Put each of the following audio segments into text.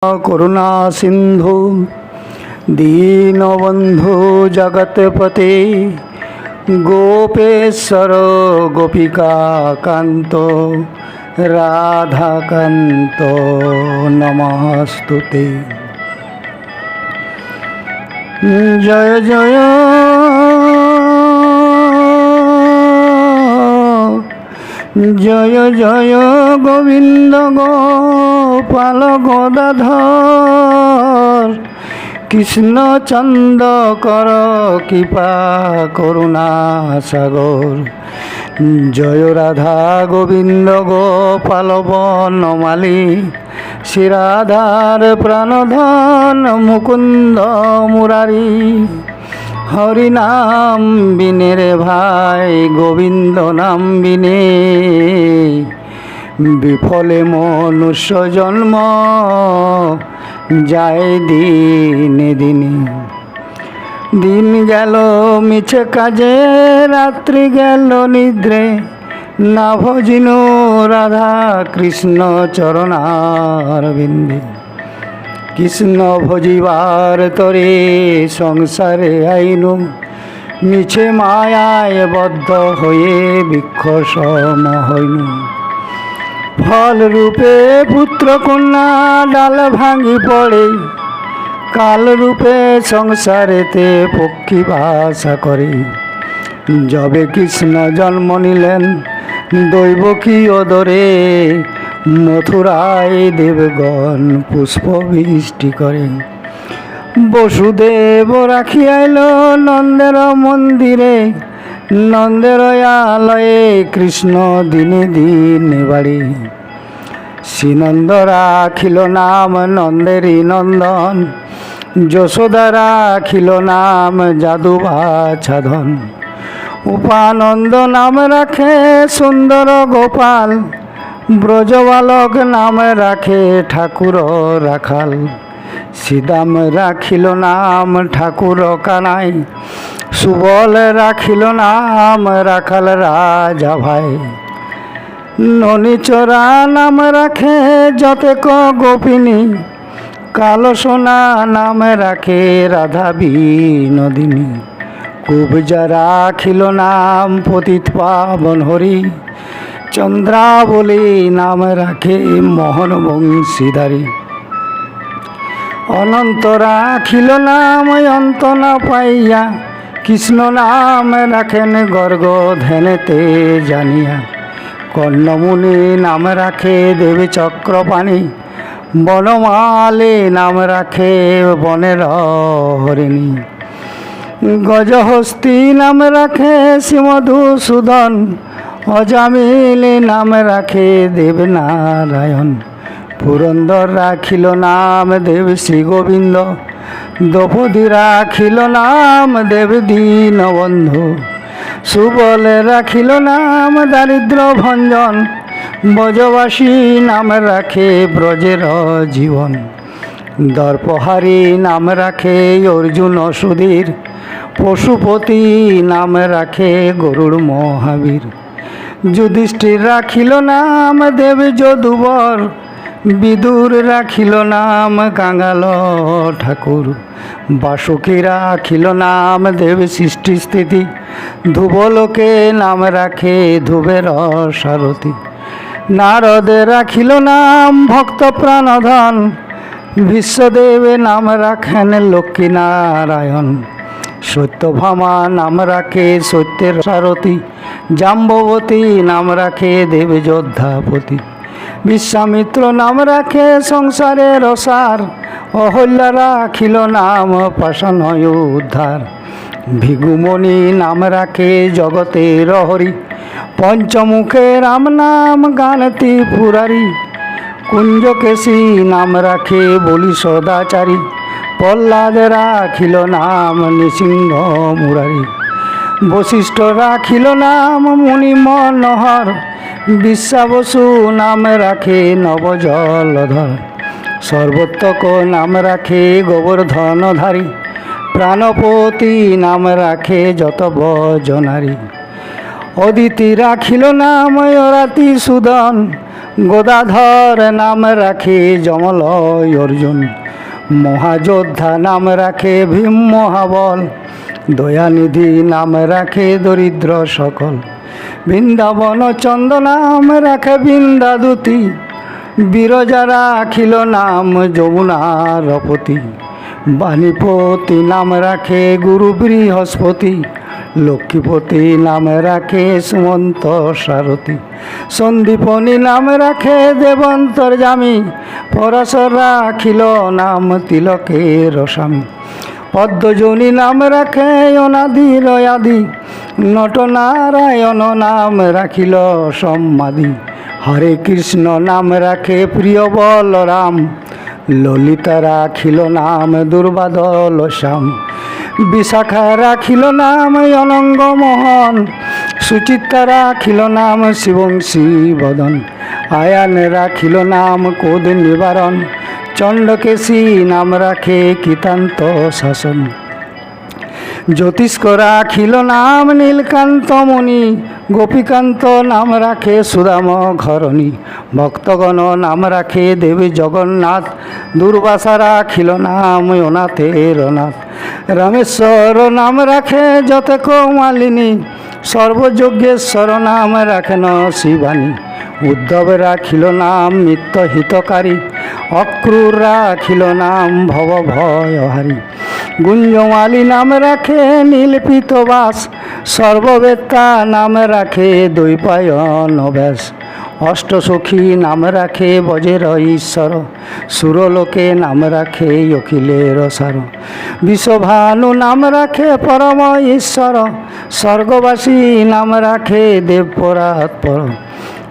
করুণা সিন্ধু দীনবন্ধু জগৎপতে গোপেশ্বর গোপিকাকান্ত রাধাকান্ত নমস্তুতে। জয় জয় জয় জয় গোবিন্দ গোপাল গদাধর কৃষ্ণ চন্দ্র কর কৃপা করুণা সাগর। জয় রাধা গোবিন্দ গোপাল বনমালী শ্রী রাধার প্রাণধন মুকুন্দ মুরারি। হরি নাম বিনে রে ভাই গোবিন্দ নাম বিনে বিফলে মনুষ্য জন্ম যায় দিনে দিনে। দিন গেল মিছে কাজে রাত্রি গেল নিদ্রে না ভজিনু রাধা কৃষ্ণ চরণার বিন্দে। কৃষ্ণ ভজিবার তরে সংসারে আইনু মিছে মায়ায় বদ্ধ হয়ে বৃক্ষ সম হইনু। ফল রূপে পুত্র কন্যা ডাল ভাঙি পড়ে কাল রূপে সংসারেতে পক্ষী বাসা করে। যবে কৃষ্ণ জন্ম নিলেন দৈবকী ওদরে মথুরায় দেবগণ পুষ্প বৃষ্টি করে। বসুদেব রাখি আইল নন্দের মন্দিরে নন্দের আলয়ে কৃষ্ণ দিনে দিনে বাড়ি। শ্রীনন্দ রাখিল নাম নন্দেরই নন্দন যশোদা রাখিল নাম যাদু বাছাধন। উপানন্দ নাম রাখে সুন্দর গোপাল ব্রজবালক নাম রাখে ঠাকুর রাখাল। শ্রীদাম রাখিল নাম ঠাকুর কানাই সুবল রাখিল নাম রাখাল রাজা ভাই। ননীচরা নাম রাখে যতেক গোপিনী কালো সোনা নাম রাখে রাধা বিনোদিনী। কুবজা রাখিল নাম পতিত পাবন হরি চন্দ্রাবলী নাম রাখে মোহন বংশীধারী। অনন্ত রাখিল নাম অন্ত না পাইয়া কৃষ্ণ নাম রাখেন গর্গ ধ্যানেতে জানিয়া। কর্ণমুনি নাম রাখে দেবী চক্রপাণী বনমালে নাম রাখে বনের হরিণী। গজহস্তি নাম রাখে শ্রীমধুসূদন অজামিলে নাম রাখে দেবনারায়ণ। পুরন্দর রাখিল নাম দেব শ্রী গোবিন্দ দ্রৌপদী রাখিল নাম দেব দীনবন্ধু। সুবল রাখিল নাম দারিদ্র ভঞ্জন ব্রজবাসী নাম রাখে ব্রজের জীবন। দর্পহারী নাম রাখে অর্জুন সুধীর পশুপতি নাম রাখে গরুড় মহাবীর। যুধিষ্ঠির রাখিল নাম দেব যদুবর বিদুর রাখিল নাম কাঙ্গাল ঠাকুর। বাসুকী রাখিল নাম দেব সৃষ্টি স্থিতি ধ্রুবলোকে নাম রাখে ধ্রুবের সারথী। নারদে রাখিল নাম ভক্ত প্রাণধন বিশ্বদেবে নাম রাখেন লক্ষ্মী নারায়ণ। সত্যভামা নাম রাখে সত্যের সারথী জাম্ববতী নাম রাখে দেব যোদ্ধাপতি। বিশ্বামিত্র নাম রাখে সংসারের সার অহল্যা রাখিল নাম পাশানয় উদ্ধার। ভিগুমণি নাম রাখে জগতের হরি পঞ্চমুখে রাম নাম গানতি পুরারি। কুঞ্জকেশী নাম রাখে বলি সদাচারী প্রহ্লাদ রাখিল নাম নৃসিংহ মুরারি। বশিষ্ঠ রাখিল নাম মুনি মনোহর বিশ্বাবসু নাম রাখে নবজলধর। সর্বত্রক নাম রাখে গোবর্ধনধারী প্রাণপতি নাম রাখে যত বজনারী। অদিতি রাখিল নাম অরাতি সুদন গদাধর নাম রাখে যমলয় অর্জুন, মহাযোদ্ধা নাম রাখে ভীম মহাবল, দয়ানিধি নাম রাখে দরিদ্র সকল, বৃন্দাবন চন্দ নাম রাখে বৃন্দাদূতি, বিরজা রাখিল নাম যমুনারপতি, বাণীপতি নাম রাখে গুরু বৃহস্পতি, লক্ষ্মীপতি নাম রাখে সুমন্ত সারথী, সন্দীপনী নাম রাখে দেবন্তর্যামী, পরশর রাখিল নাম তিলকের স্বামী, পদ্মজনী নাম রাখে অনাদির আদি, নটনারায়ণ নাম রাখিল সম্মাদি, হরে কৃষ্ণ নাম রাখে প্রিয় বলরাম, ললিতা রাখিল নাম দুর্বাদল শ্যাম, বিশাখা রাখিল নাম অনঙ্গ মোহন, সুচিত্রা রাখিল নাম শিবংশী বদন, আয়ান রাখিল নাম কোদ নিবারণ, চণ্ডকেশী নাম রাখে কৃতান্ত শাসন, জ্যোতিষ্ক রাখিল নাম নীলকান্ত মুনি, গোপীকান্ত নাম রাখে সুদাম ঘরণী, ভক্তগণ নাম রাখে দেবী জগন্নাথ, দুর্বাসা রাখিল নাম অনাথের অনাথ, রামেশ্বর নাম রাখে যতেক মালিনী, সর্বযজ্ঞেশ্বর নাম রাখেন শিবানী, উদ্ধব রাখিল নাম নিত্য হিতকারী, অক্রূর রাখিল নাম ভব ভয়হারী, গুঞ্জমালী নাম রাখে নীলপিতবাস, সর্ববেত্তা নাম রাখে দ্বৈপায়ন ব্যাস, অষ্টসখী নাম রাখে বজের ঈশ্বর, সুরলোকে নাম রাখে অখিলের সার, বিশ্বভানু নাম রাখে পরম ঈশ্বর, স্বর্গবাসী নাম রাখে দেবপরাৎপর,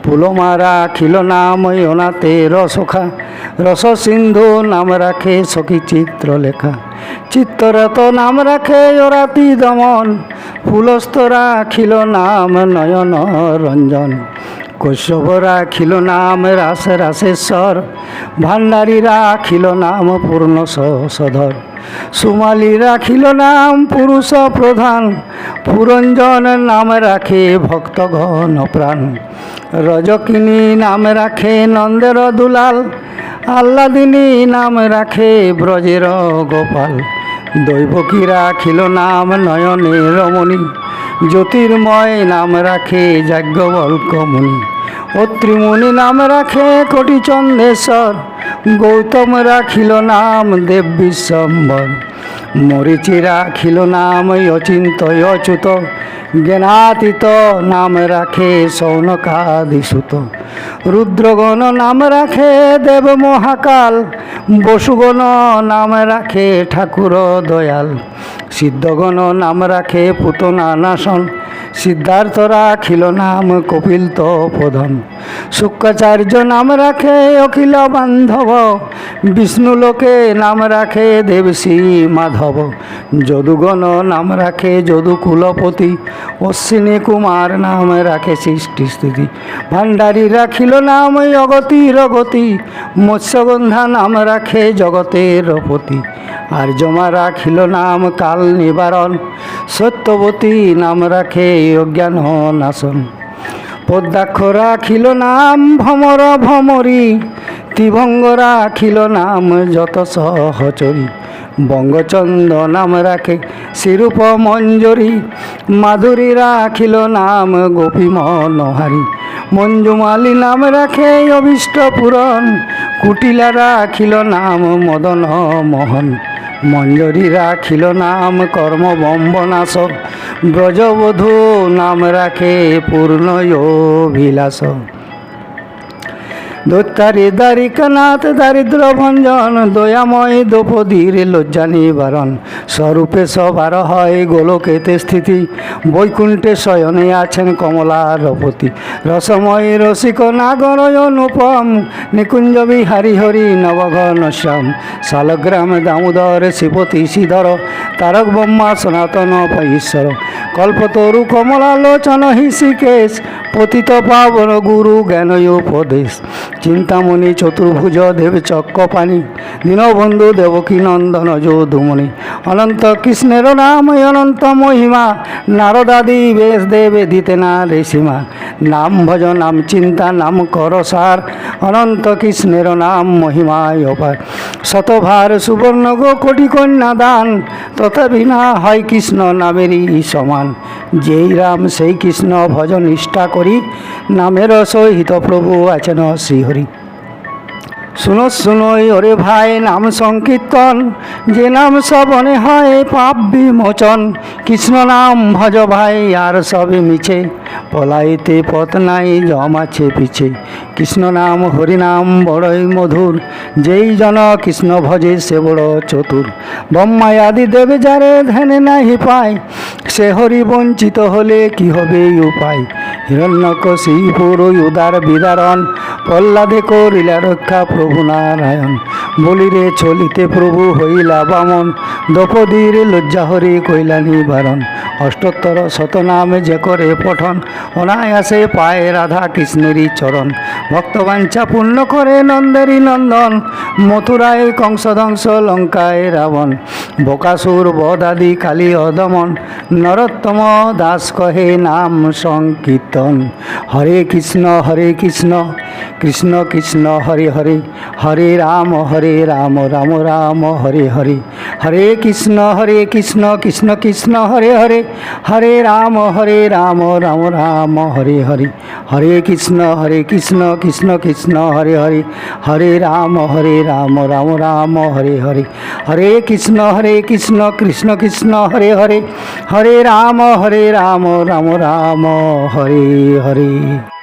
পুলমা রাখিল নাম অনাথের সখা, রস সিন্ধু নাম রাখে সখী চিত্রলেখা, চিত্তরত নাম রাখে অরাতি দমন, ফুলস্থ রাখিল নাম নয়ন রঞ্জন, কশ্যপ রাখিল নাম রাস রাসেশ্বর, ভাণ্ডারী রাখিল নাম পূর্ণ সধর, সুমালী রাখিল নাম পুরুষ প্রধান, পুরঞ্জন নাম রাখে ভক্তগণ প্রাণ, রজকিনী নাম রাখে নন্দের দুলাল, আহ্লাদিনী নাম রাখে ব্রজের গোপাল, দৈবকী রাখিল নাম নয়নের রমণী, জ্যোতির্ময় নাম রাখে যাজ্ঞবল্ক্য মুনি, অত্রিমুনি নাম রাখে কোটিচন্দ্রেশ্বর, গৌতম রাখিল নাম দেব বিশ্বম্বর, মরিচি রাখিল নাম অচিন্ত অচ্যুত, জ্ঞানাতীত নাম রাখে সৌনকাদিসুত, রুদ্রগণ নাম রাখে দেব মহাকাল, বসুগণ নাম রাখে ঠাকুর দয়াল, সিদ্ধগণ নাম রাখে পুতনা নাশন, সিদ্ধার্থ রাখিল নাম কপিল তপোধন, শুক্রাচার্য নাম রাখে অখিল বান্ধব, বিষ্ণুলোকে নাম রাখে দেবশ্রী মাধব, যদুগণ নাম রাখে যদুকুলপতি, অশ্বিনী কুমার নাম রাখে সৃষ্টি স্থিতি, ভাণ্ডারী রাখিল নাম অগতির গতি, মৎস্যগন্ধা নাম রাখে জগতের পতি, আর্যমা রাখিল নাম কাল নিবারণ, সত্যবতী নাম রাখে অজ্ঞান নাশন, পদ্মাক্ষ রাখিল নাম ভমর ভমরী, ত্রিভঙ্গ রাখিল নাম যত সহচরী, বঙ্গচন্দ নাম রাখে শিরূপ মঞ্জরী, মাধুরী রাখিল নাম গোপী মনোহারী, মঞ্জুমালী নাম রাখে অভীষ্ট পূরণ, কুটিলা রাখিল নাম মদন মোহন, মঞ্জরী রাখিল নাম কর্মবম্বনাশ, ব্রজবধূ নাম রাখে পূর্ণয়োভিলাষ, দৈত্যারী দ্বারিকানাথ দারিদ্র ভঞ্জন, দয়াময় দ্রৌপদীর লজ্জা নিবারণ, স্বরূপে সবার হয় গোলকেতে স্থিতি, বৈকুণ্ঠে শয়নে আছেন কমলারপতি, রসময় রসিক নাগর অনুপম, নিকুঞ্জ বিহারী হরি নবঘন শ্যাম, শালগ্রাম দামোদর শ্রীপতি শ্রীধর, তারক ব্রহ্মা সনাতন ঈশ্বর, কল্পতরু কমলালোচন হৃষিকেশ, পতিত পাবন গুরু জ্ঞান উপদেশ, চিন্তামণি চতুর্ভুজ দেব চক্রপাণি দীনবন্ধু দেবকী নন্দন যদুমণি অনন্ত কৃষ্ণের নাম অনন্ত মহিমা নারদাদি বেশ দেবে দিতে না রে সীমা নাম ভজ নাম চিন্তা নাম কর সার অনন্ত কৃষ্ণের নাম মহিমায় অপার শতভার সুবর্ণ গো কোটি কন্যা দান তথাপি না হয় কৃষ্ণ নামেরই সমান যেই রাম সেই কৃষ্ণ ভজ নিষ্ঠা করি নামের সহিত প্রভু আছেন শ্রীহরি শুনো শুনোই ওরে ভাই নাম সংকীর্তন যে নাম শ্রবণে হয় পাপ বিমোচন কৃষ্ণ নাম ভজ ভাই আর সবে মিছে পলাইতে পথ নাই জমাছে পিছে কৃষ্ণ নাম হরিনাম বড়ই মধুর যেই জন কৃষ্ণ ভজে সে বড় চতুর ব্রহ্মা আদি দেবে যারে ধ্যানে নাহি পায় সে হরি বঞ্চিত হলে কি হবে উপায় হিরণ্যকশিপুর উদার বিদারণ প্রহ্লাদে করিলা রক্ষা প্রভু নারায়ণ বলিরে চলিতে প্রভু হইলা বামন দ্রৌপদীর লজ্জা হরি কইলা নিবারণ অষ্টোত্তর শতনামে যে করে পঠন অনায়াসে পায় রাধা কৃষ্ণেরই চরণ ভক্তবাঞ্ছা পূর্ণ করে নন্দেরই নন্দন মথুরায় কংসধ্বংস লঙ্কায় রাবণ বকাসুর বদাদি কালী অদমন নরোত্তম দাস কহে নাম সংকীর্তন হরে কৃষ্ণ কৃষ্ণ কৃষ্ণ হরে হরে হরে রাম রাম রাম হরে হরে হরে কৃষ্ণ কৃষ্ণ কৃষ্ণ হরে হরে হরে রাম রাম রাম হরে হরে হরে কৃষ্ণ কৃষ্ণ কৃষ্ণ হরে হরে হরে রাম রাম রাম হরে হরে হরে কৃষ্ণ কৃষ্ণ কৃষ্ণ হরে হরে হরে রাম রাম রাম হরে হরে।